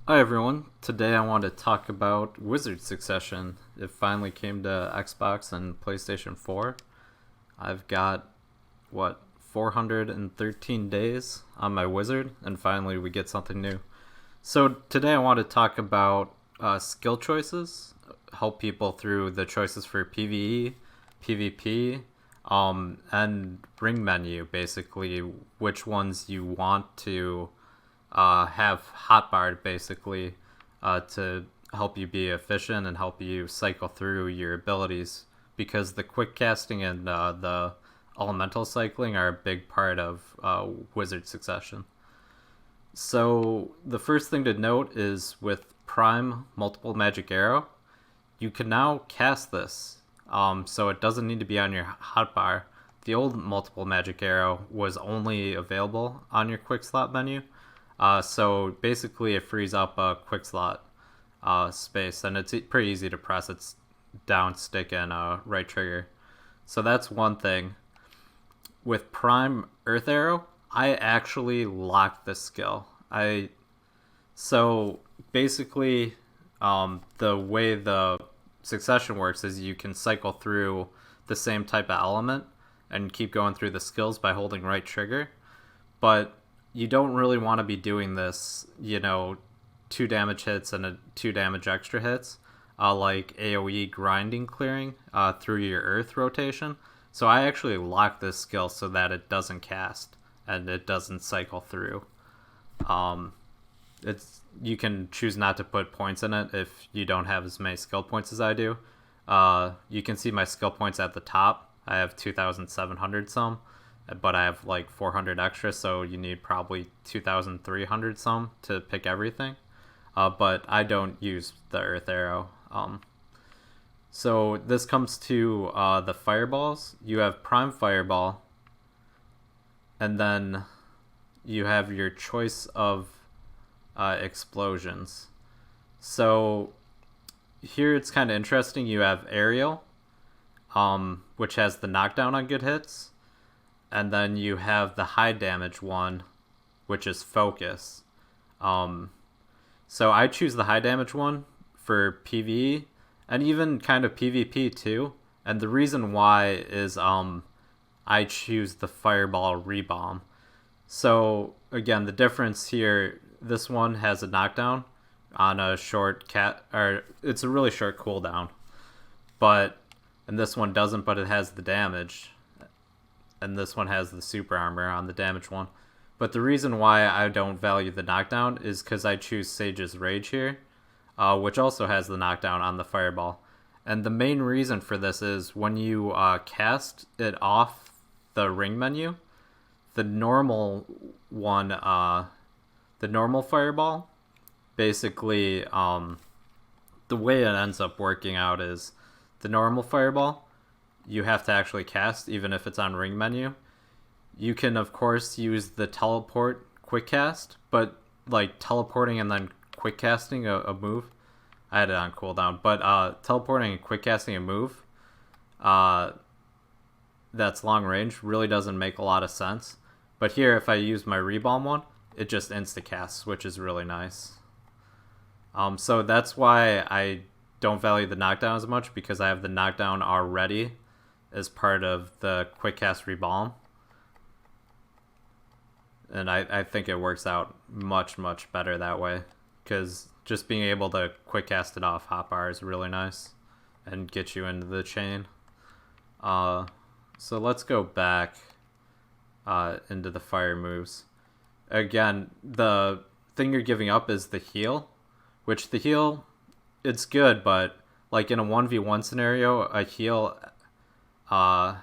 Hi everyone. Today I want to talk about Wizard Succession. It finally came to Xbox and PlayStation 4. I've got, 413 days on my Wizard, and finally we get something new. So today I want to talk about skill choices, help people through the choices for PvE, PvP, and ring menu, basically, which ones you want to have hotbarred basically to help you be efficient and help you cycle through your abilities because the quick casting and the elemental cycling are a big part of wizard succession. So the first thing to note is with prime multiple magic arrow, you can now cast this, so it doesn't need to be on your hotbar. The old multiple magic arrow was only available on your quick slot menu, so basically, it frees up a quick slot space, and it's pretty easy to press. It's down stick and right trigger. So that's one thing. With Prime Earth Arrow, I actually locked this skill. So basically, the way the succession works is you can cycle through the same type of element and keep going through the skills by holding right trigger, but you don't really want to be doing this, 2 damage hits and 2 damage extra hits, like AoE grinding clearing through your earth rotation. So I actually lock this skill so that it doesn't cast and it doesn't cycle through. It's You can choose not to put points in it if you don't have as many skill points as I do. You can see my skill points at the top. I have 2,700 some, but I have like 400 extra, so you need probably 2,300 some to pick everything. But I don't use the Earth Arrow. So this comes to the fireballs. You have Prime Fireball, and then you have your choice of explosions. So here it's kind of interesting. You have Aerial, which has the knockdown on good hits, and then you have the high damage one, which is Focus. So I choose the high damage one for PvE and even kind of PvP too. And the reason why is I choose the Fireball Rebomb. So again, the difference here, this one has a knockdown on a short or it's a really short cooldown, and this one doesn't, but it has the damage, and this one has the super armor on the damage one. But the reason why I don't value the knockdown is because I choose Sage's Rage here, which also has the knockdown on the Fireball. And the main reason for this is when you cast it off the ring menu, the normal one, the normal Fireball, basically, the way it ends up working out is the normal Fireball, you have to actually cast even if it's on ring menu. You can of course use the teleport quick cast, but like teleporting and then quick casting a move, I had it on cooldown, but teleporting and quick casting a move that's long range really doesn't make a lot of sense. But here, if I use my Rebomb one, it just insta casts, which is really nice. So that's why I don't value the knockdown as much, because I have the knockdown already as part of the quick cast Rebomb. And I think it works out much, much better that way, because just being able to quick cast it off hotbar is really nice and get you into the chain. So let's go back into the fire moves. Again, the thing you're giving up is the heal, which the heal, it's good, but like in a 1v1 scenario, a heal on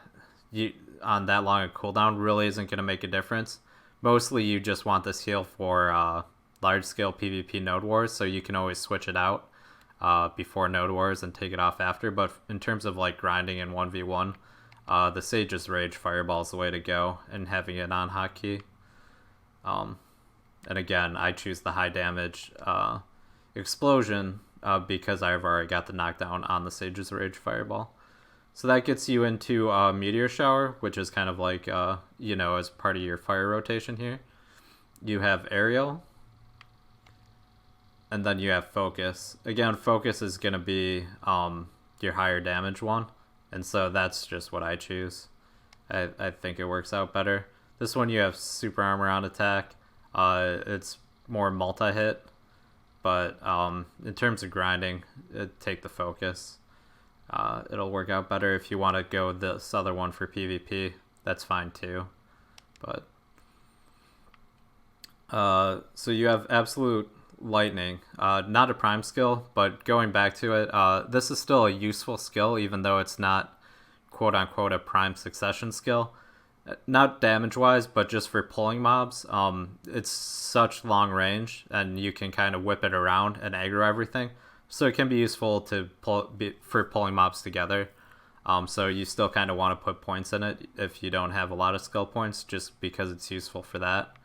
that long a cooldown really isn't going to make a difference. Mostly you just want this heal for large-scale PvP Node Wars, so you can always switch it out before Node Wars and take it off after. But in terms of like grinding in 1v1, the Sage's Rage Fireball is the way to go, and having it on hotkey. And again, I choose the high damage explosion because I've already got the knockdown on the Sage's Rage Fireball. So that gets you into Meteor Shower, which is kind of like, as part of your fire rotation here. You have Aerial. and then you have focus. Again, focus is going to be your higher damage one, and so that's just what I choose. I think it works out better. This one you have super armor on attack. It's more multi-hit, but in terms of grinding, take the focus. It'll work out better. If you want to go this other one for PvP, that's fine too. But so you have absolute lightning, not a prime skill, but going back to it, this is still a useful skill, even though it's not quote-unquote a prime succession skill. Not damage-wise, but just for pulling mobs. It's such long range, and you can kind of whip it around and aggro everything. So it can be useful to for pulling mobs together. So you still kind of want to put points in it if you don't have a lot of skill points, just because it's useful for that.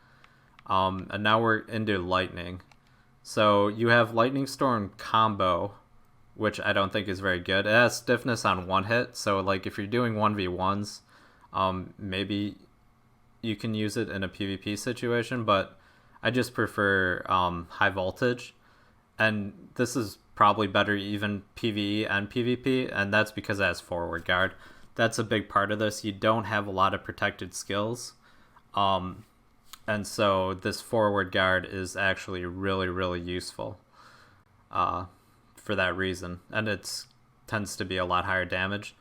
And now we're into lightning. So you have lightning storm combo, which I don't think is very good. It has stiffness on one hit, so like if you're doing 1v1s, maybe you can use it in a PvP situation, but I just prefer high voltage, and this is probably better even PvE and PvP, and that's because it has forward guard. That's a big part of this. You don't have a lot of protected skills, and so this forward guard is actually really, really useful for that reason, and it tends to be a lot higher damage.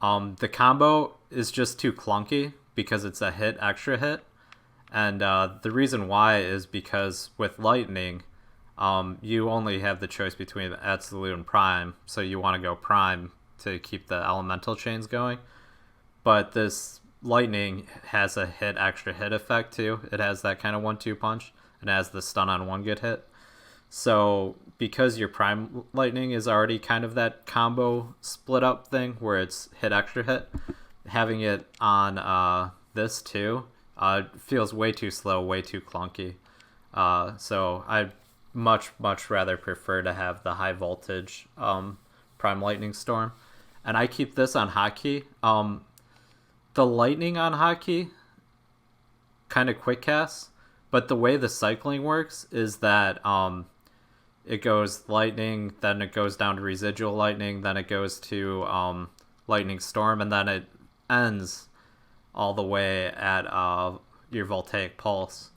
The combo is just too clunky because it's a hit, extra hit. And the reason why is because with lightning, you only have the choice between absolute and prime. So you want to go prime to keep the elemental chains going. But this lightning has a hit, extra hit effect too. It has that kind of 1-2 punch. It has the stun on one good hit. So because your prime lightning is already kind of that combo split up thing where it's hit, extra hit, having it on this too feels way too slow, way too clunky. So I much rather prefer to have the high voltage prime lightning storm, and I keep this on hotkey. The lightning on hotkey kind of quick casts, but the way the cycling works is that it goes lightning, then it goes down to residual lightning, then it goes to lightning storm, and then it ends all the way at your voltaic pulse.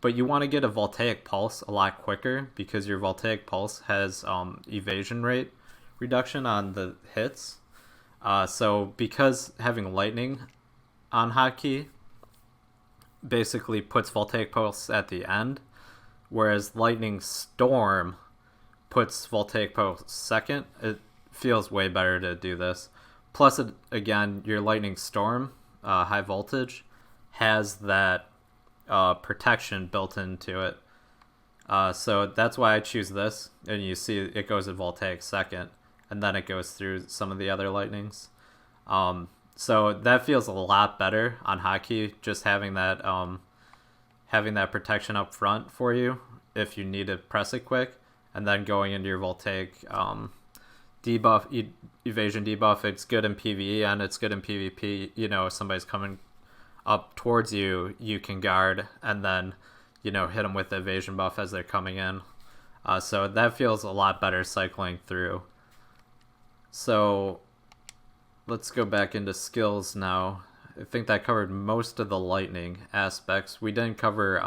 But you want to get a voltaic pulse a lot quicker because your voltaic pulse has evasion rate reduction on the hits. So because having lightning on hotkey basically puts voltaic pulse at the end, whereas lightning storm puts voltaic pulse second, it feels way better to do this. Plus, again, your lightning storm, high voltage, has that protection built into it. So that's why I choose this. And you see it goes at voltaic second, and then it goes through some of the other lightnings. So that feels a lot better on hotkey, just having that protection up front for you if you need to press it quick, and then going into your voltaic debuff, evasion debuff. It's good in PvE and it's good in PvP. You know, if somebody's coming up towards you, you can guard and then, you know, hit them with the evasion buff as they're coming in. So that feels a lot better cycling through. So let's go back into skills now. I think that covered most of the lightning aspects. We didn't cover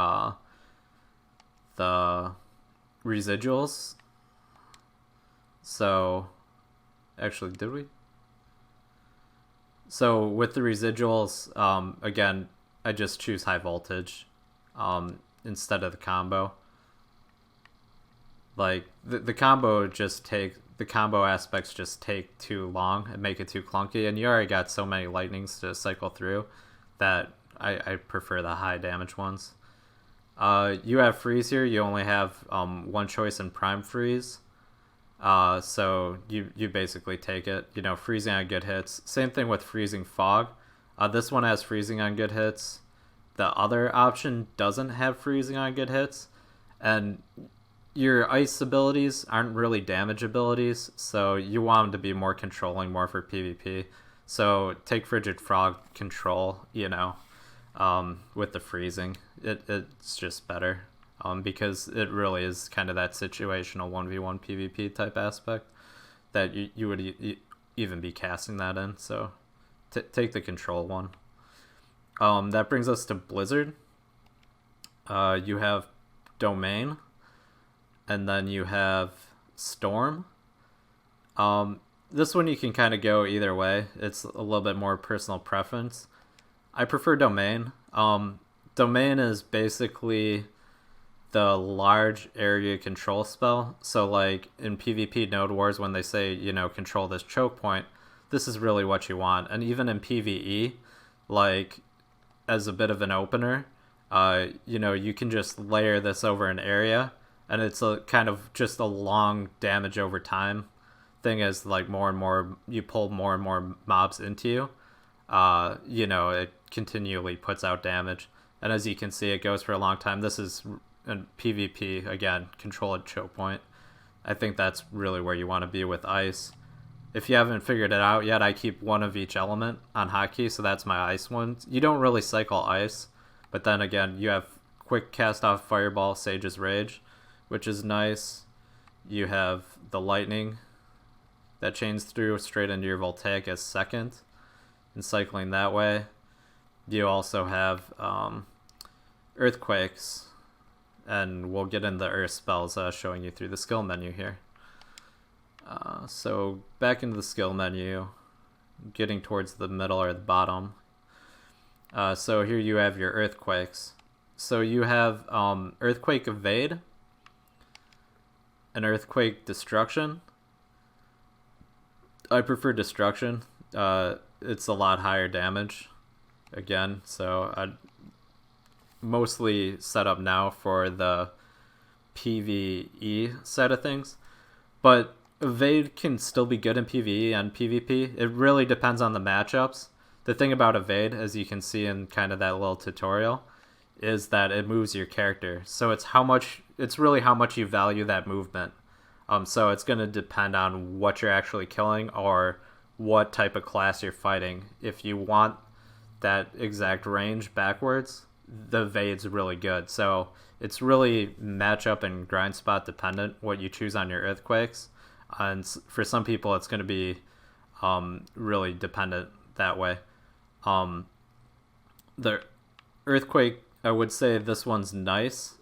the residuals. So, actually, did we? So with the residuals, again, I just choose high voltage instead of the combo. Like the combo aspects just take too long and make it too clunky, and you already got so many lightnings to cycle through that I prefer the high damage ones. You have freeze here. You only have one choice in prime freeze. So you basically take it, you know, freezing on good hits. Same thing with freezing fog. This one has freezing on good hits. The other option doesn't have freezing on good hits, and your ice abilities aren't really damage abilities, so you want them to be more controlling, more for PvP. So take frigid frog control, you know, with the freezing. It's just better. because it really is kind of that situational 1v1 PvP type aspect that you would even be casting that in. So take the control one. That brings us to Blizzard. You have Domain, and then you have Storm. This one you can kind of go either way. It's a little bit more personal preference. I prefer Domain. Domain is basically the large area control spell. So like in PvP Node Wars, when they say, control this choke point, this is really what you want. And even in PvE, like as a bit of an opener, you can just layer this over an area, and it's a kind of just a long damage over time thing. As like more and more you pull more and more mobs into you, it continually puts out damage. And as you can see, it goes for a long time. This is in PvP, again, control at choke point. I think that's really where you want to be with ice. If you haven't figured it out yet, I keep one of each element on hotkey, so that's my ice one. You don't really cycle ice, but then again, you have quick cast off fireball, Sage's Rage, which is nice. You have the lightning that chains through straight into your voltaic as second, and cycling that way. You also have earthquakes, and we'll get into earth spells showing you through the skill menu here. So back into the skill menu, getting towards the middle or the bottom. So here you have your earthquakes. So you have earthquake evade and earthquake destruction. I prefer destruction. It's a lot higher damage again, so I'd mostly set up now for the PvE side of things, but evade can still be good in PvE and PvP. It really depends on the matchups. The thing about evade, as you can see in kind of that little tutorial, is that it moves your character. So it's really how much you value that movement. So it's going to depend on what you're actually killing or what type of class you're fighting. If you want that exact range backwards, the evade's really good. So it's really matchup and grind spot dependent what you choose on your earthquakes. And for some people, it's going to be really dependent that way. The earthquake, I would say this one's nice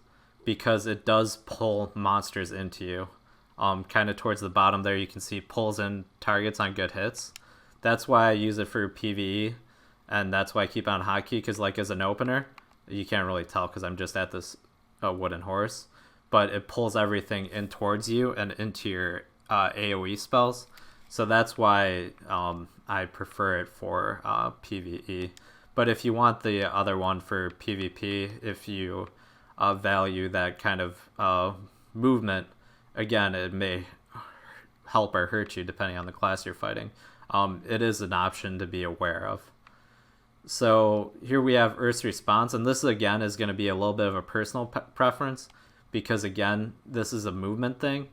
because it does pull monsters into you. Kind of towards the bottom there, you can see pulls in targets on good hits. That's why I use it for PvE, and that's why I keep on hotkey, because like as an opener, you can't really tell because I'm just at this wooden horse, but it pulls everything in towards you and into your AoE spells. So that's why I prefer it for PvE. But if you want the other one for PvP, if you value that kind of movement, again, it may help or hurt you depending on the class you're fighting. It is an option to be aware of. So here we have Earth's response, and this again is going to be a little bit of a personal preference because again, this is a movement thing.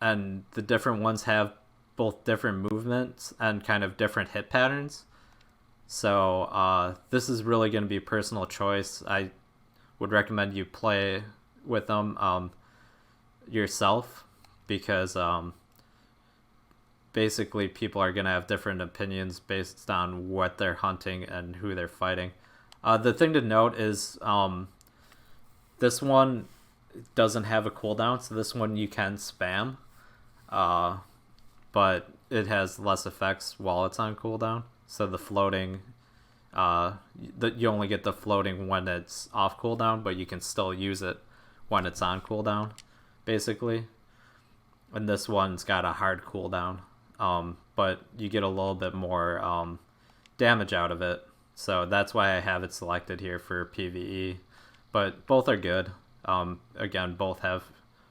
And the different ones have both different movements and kind of different hit patterns. So this is really going to be personal choice. I would recommend you play with them yourself because basically people are going to have different opinions based on what they're hunting and who they're fighting. The thing to note is this one doesn't have a cooldown, so this one you can spam. But it has less effects while it's on cooldown. So the floating, you only get the floating when it's off cooldown, but you can still use it when it's on cooldown, basically. And this one's got a hard cooldown, but you get a little bit more damage out of it. So that's why I have it selected here for PvE. But both are good. Again, both have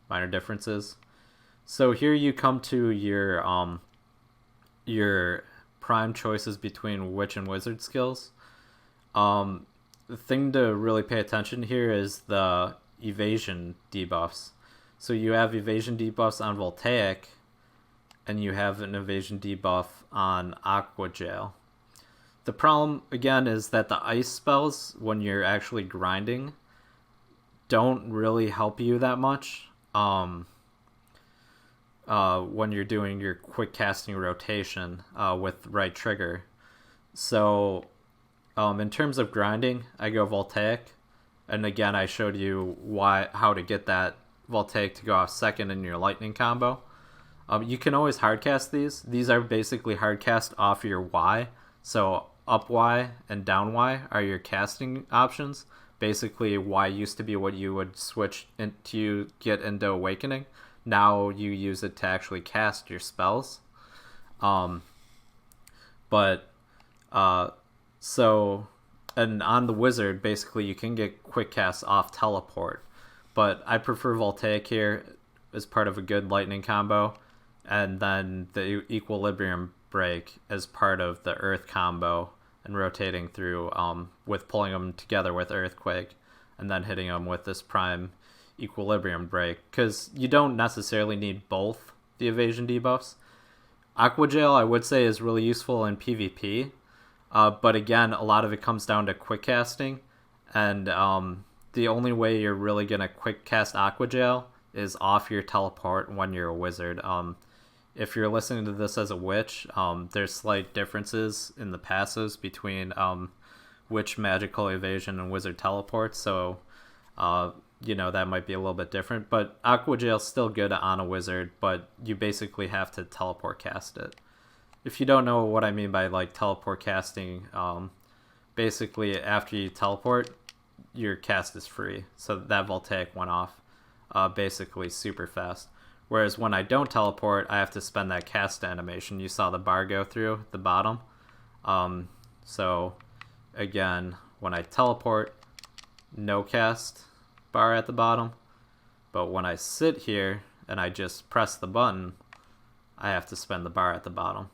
minor differences. So here you come to your prime choices between witch and wizard skills. The thing to really pay attention here is the evasion debuffs. So you have evasion debuffs on voltaic, and you have an evasion debuff on aqua jail. The problem again is that the ice spells, when you're actually grinding, don't really help you that much when you're doing your quick casting rotation with right trigger. So in terms of grinding, I go Voltaic, and again I showed you how to get that Voltaic to go off second in your lightning combo. You can always hardcast these. These are basically hardcast off your Y. So up Y and down Y are your casting options. Basically, Y used to be what you would switch to get into Awakening. Now you use it to actually cast your spells. And on the wizard, basically you can get quick cast off teleport. But I prefer Voltaic here as part of a good lightning combo, and then the equilibrium break as part of the earth combo, and rotating through with pulling them together with earthquake, and then hitting them with this prime equilibrium break, because you don't necessarily need both the evasion debuffs. Aqua Jail, I would say, is really useful in PvP, but again, a lot of it comes down to quick casting, and the only way you're really going to quick cast Aqua Jail is off your teleport when you're a wizard. If you're listening to this as a witch, there's slight differences in the passives between witch magical evasion and wizard teleports, so that might be a little bit different. But Aqua Jail's still good on a wizard, but you basically have to teleport cast it. If you don't know what I mean by like teleport casting, basically after you teleport, your cast is free. So that Voltaic went off basically super fast. Whereas when I don't teleport, I have to spend that cast animation. You saw the bar go through at the bottom. So again, when I teleport, no cast bar at the bottom. But when I sit here and I just press the button, I have to spend the bar at the bottom.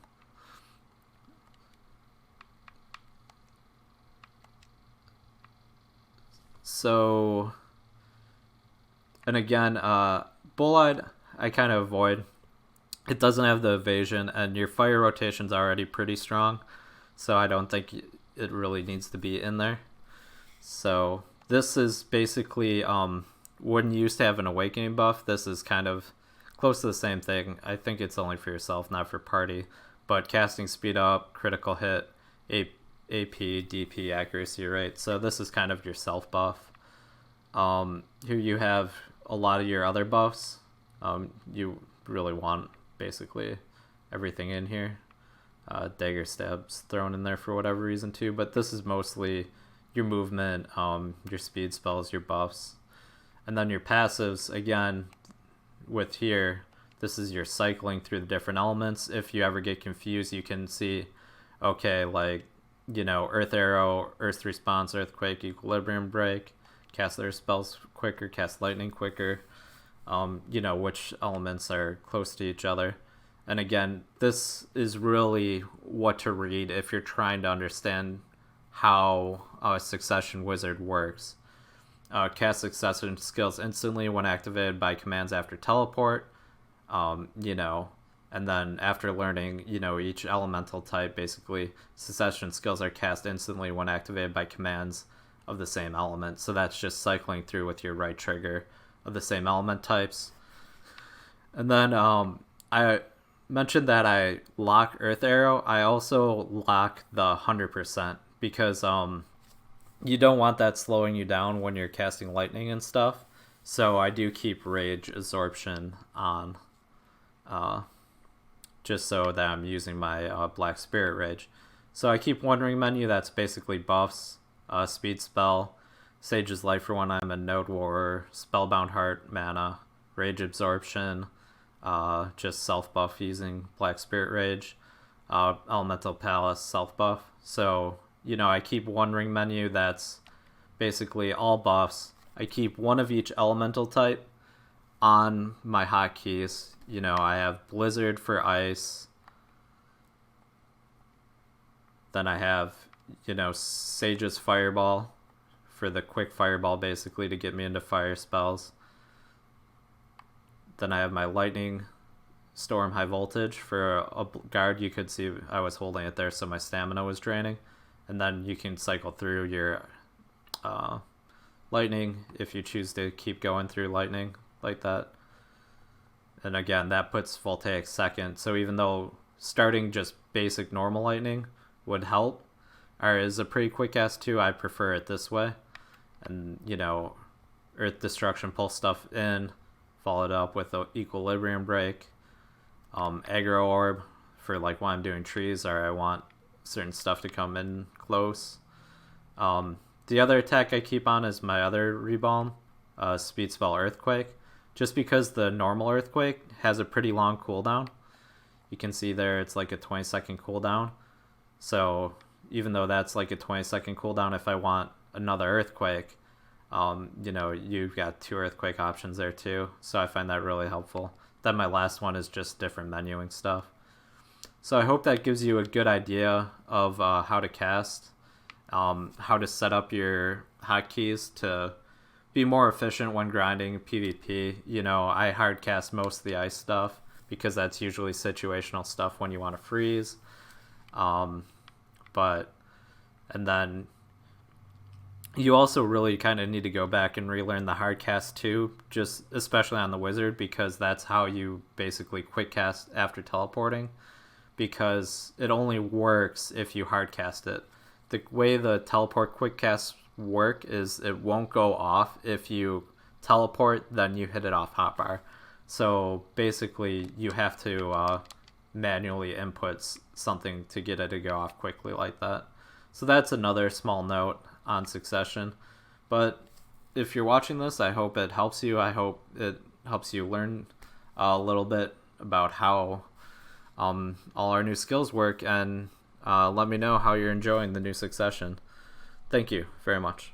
So, and again, Bull-Eyed, I kind of avoid. It doesn't have the evasion, and your fire rotation's already pretty strong, so I don't think it really needs to be in there. So this is basically, when you used to have an awakening buff, this is kind of close to the same thing. I think it's only for yourself, not for party. But casting speed up, critical hit, AP, DP, accuracy rate. So this is kind of your self buff. Here you have a lot of your other buffs. You really want basically everything in here. Dagger stabs thrown in there for whatever reason too, but this is mostly your movement, your speed spells, your buffs. And then your passives, again, with here, this is your cycling through the different elements. If you ever get confused, you can see, okay, like, Earth Arrow, Earth Response, Earthquake, Equilibrium Break, cast their spells quicker, cast lightning quicker, which elements are close to each other. And again, this is really what to read if you're trying to understand how a succession wizard works. Cast succession skills instantly when activated by commands after teleport, and then after learning, each elemental type, basically, succession skills are cast instantly when activated by commands of the same element. So that's just cycling through with your right trigger of the same element types. And then I mentioned that I lock Earth Arrow. I also lock the 100% because you don't want that slowing you down when you're casting lightning and stuff. So I do keep Rage Absorption on, just so that I'm using my Black Spirit Rage. So I keep Wandering Menu. That's basically buffs, Speed Spell, Sage's Life for when I'm a Node Warrior, Spellbound Heart, Mana, Rage Absorption, just self buff using Black Spirit Rage, Elemental Palace self buff. So I keep Wandering Menu. That's basically all buffs. I keep one of each elemental type on my hotkeys. I have Blizzard for ice. Then I have, Sage's Fireball for the quick fireball, basically, to get me into fire spells. Then I have my Lightning Storm High Voltage for a guard. You could see I was holding it there, so my stamina was draining. And then you can cycle through your lightning if you choose to keep going through lightning like that. And again, that puts voltaic second. So even though starting just basic normal lightning would help, or is a pretty quick cast too, I prefer it this way. And, you know, Earth Destruction, pull stuff in, followed up with the Equilibrium Break, Aggro Orb for like when I'm doing trees or I want certain stuff to come in close. The other attack I keep on is my other Rebalm, Speed Spell Earthquake, just because the normal Earthquake has a pretty long cooldown. You can see there it's like a 20-second cooldown. So even though that's like a 20-second cooldown, if I want another Earthquake, you know, you've got 2 Earthquake options there too. So I find that really helpful. Then my last one is just different menuing stuff. So I hope that gives you a good idea of how to cast, how to set up your hotkeys to be more efficient when grinding PvP. You know, I hard cast most of the ice stuff because that's usually situational stuff when you want to freeze. And then you also really kind of need to go back and relearn the hard cast too, just especially on the wizard, because that's how you basically quick cast after teleporting, because it only works if you hard cast it. The way the teleport quick casts work is it won't go off if you teleport, then you hit it off hotbar. So basically you have to manually input something to get it to go off quickly like that. So that's another small note on Succession. But if you're watching this, I hope it helps you. I hope it helps you learn a little bit about how all our new skills work, and let me know how you're enjoying the new Succession. Thank you very much.